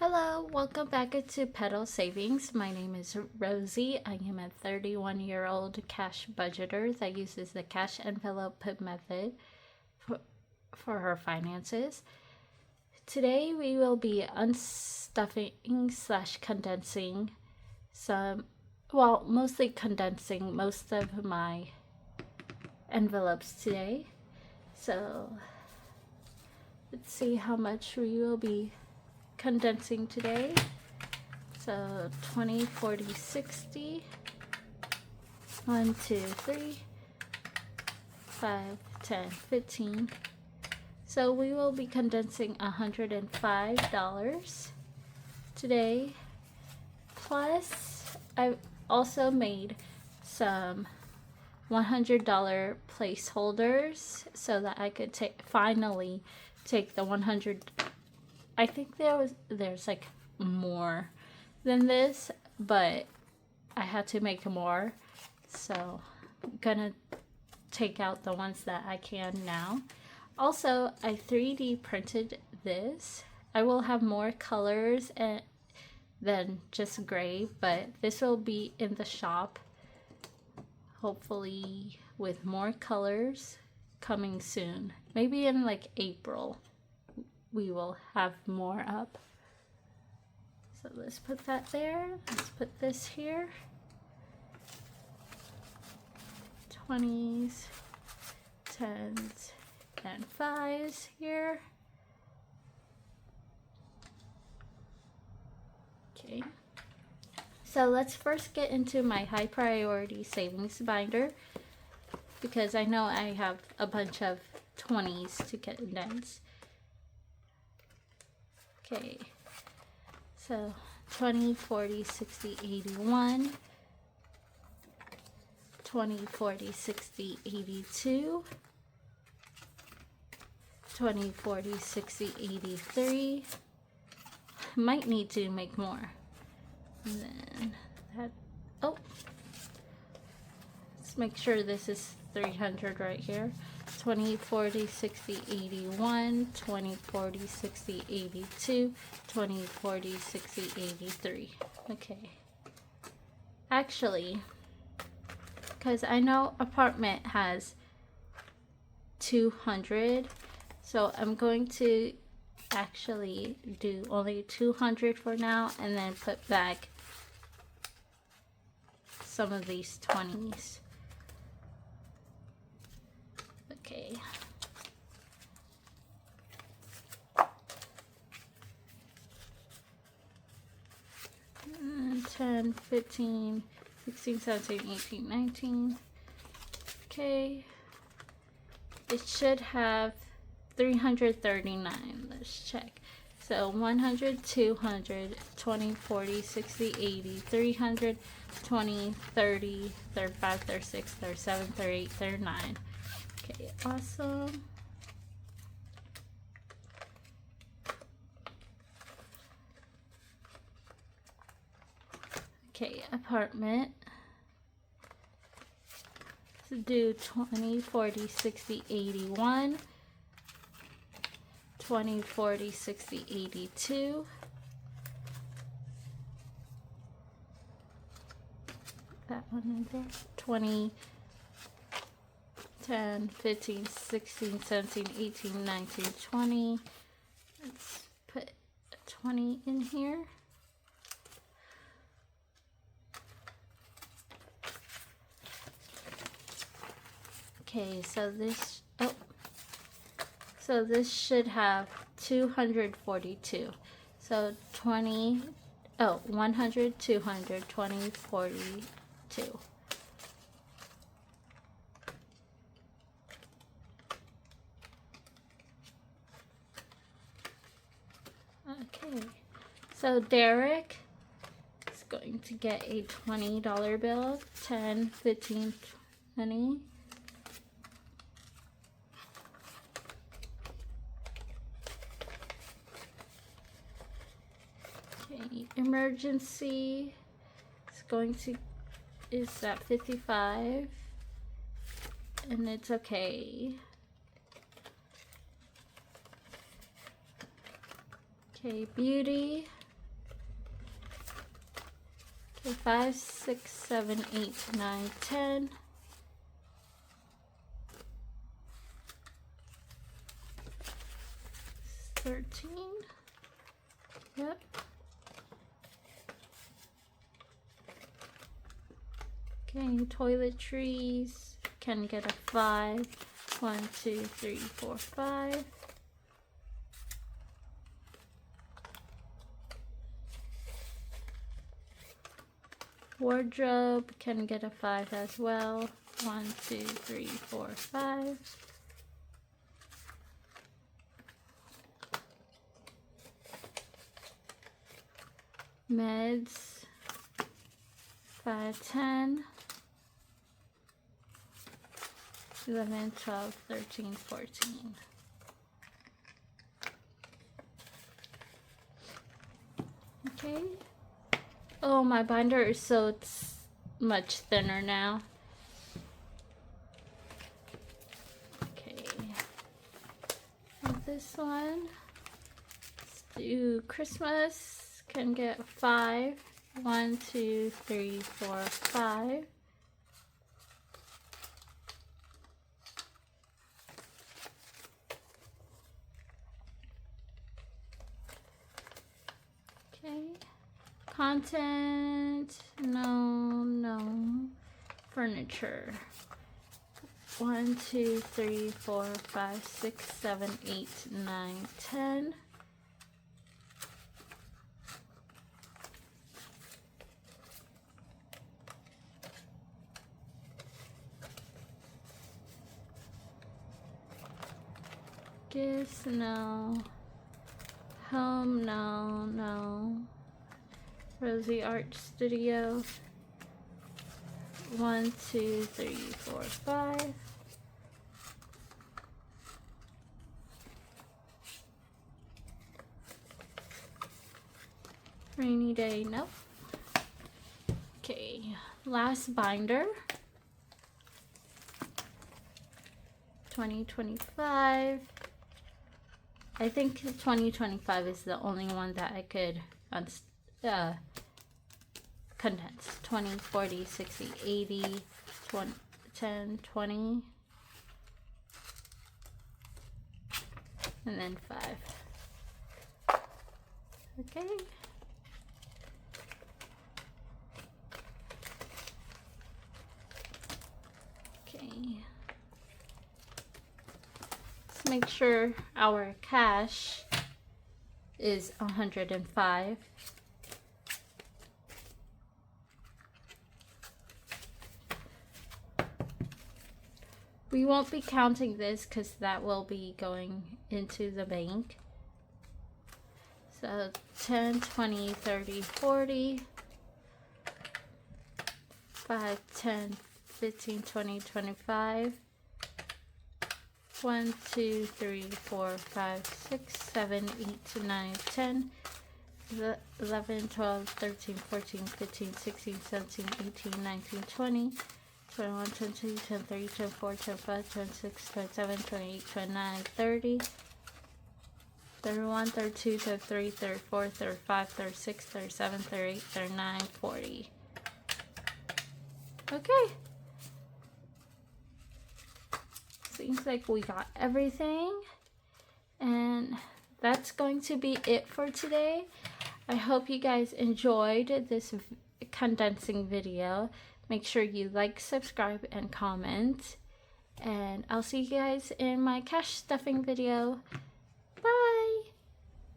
Hello, welcome back to Pedal Savings. My name is Rosie. I am a 31-year-old cash budgeter that uses the cash envelope method for her finances. Today we will be unstuffing / condensing mostly condensing most of my envelopes today. So let's see how much we will be condensing today. So 20, 40, 60, 1, 2, 3, 5, 10, 15. So we will be condensing $105 today. Plus, I also made some $100 placeholders so that I could finally take the 100. I think there's like more than this, but I had to make more, so I'm gonna take out the ones that I can now. Also, I 3D printed this. I will have more colors than just gray, but this will be in the shop, hopefully with more colors coming soon. Maybe in like April we will have more up. So let's put that there. Let's put this here. 20s, 10s, and 5s here. Okay. So let's first get into my high priority savings binder, because I know I have a bunch of 20s to condense. Okay, so 20, 40, 60, 81, 20, 40, 60, 82, 20, 40, 60, 83. Might need to make more. And then that, oh, let's make sure this is 300 right here. 20, 40, 60, 81, 20, 40, 60, 82, 20, 40, 60, 83. Okay. Actually, because I know apartment has 200, so I'm going to actually do only 200 for now and then put back some of these 20s. Okay. And 10, 15, 16, 17, 18, 19. Okay. It should have 339. Let's check. So 100, 200, 20, 40, 60, 80, 300, 20, 30, 35, 36, 37, 38, 39. Okay, awesome. Okay, apartment. Let's do 20, 40, 60, 81. 20, 40, 60, 82. That one in there. 20, 10, 15, 16, 17, 18, 19, 20. Let's put 20 in here. Okay, so this, so this should have 242. So 20, 100, 200, 20, 42. Okay, so Derek is going to get a $20 bill, 10, 15, 20. Okay, emergency is at 55, and it's okay. Okay, beauty Okay, 5, 6, 7, 8, 9, 10. $13. Yep. Okay, toiletries can get a 5. 1, 2, 3, 4, 5. Wardrobe can get a 5 as well. 1, 2, 3, 4, 5. Meds, 5, 10. 11, 12, 13, 14. Okay. Oh, my binder is so much thinner now. Okay. And this one, let's do Christmas. Can get 5. 1, 2, 3, 4, 5. Okay. Content, no. Furniture. 1, 2, 3, 4, 5, 6, 7, 8, 9, 10. Gifts, no. Home, no. Rosie Art Studio. 1, 2, 3, 4, 5. Rainy day, nope. Okay, last binder. 2025. I think 2025 is the only one that I could condense. 20, 40, 60, 80, 20, 10, 20, and then 5. Okay. Let's make sure our cash is 105. We won't be counting this because that will be going into the bank. So 10, 20, 30, 40, 5, 10, 15, 20, 25, 1, 2, 3, 4, 5, 6, 7, 8, 9, 10, 11, 12, 13, 14, 15, 16, 17, 18, 19, 20, 21, 22, 23, 24, 25, 26, 27, 28, 29, 30, 31, 32, 33, 34, 35, 36, 37, 38, 39, 40. Okay. Seems like we got everything. And that's going to be it for today. I hope you guys enjoyed this condensing video. Make sure you like, subscribe, and comment. And I'll see you guys in my cash stuffing video. Bye!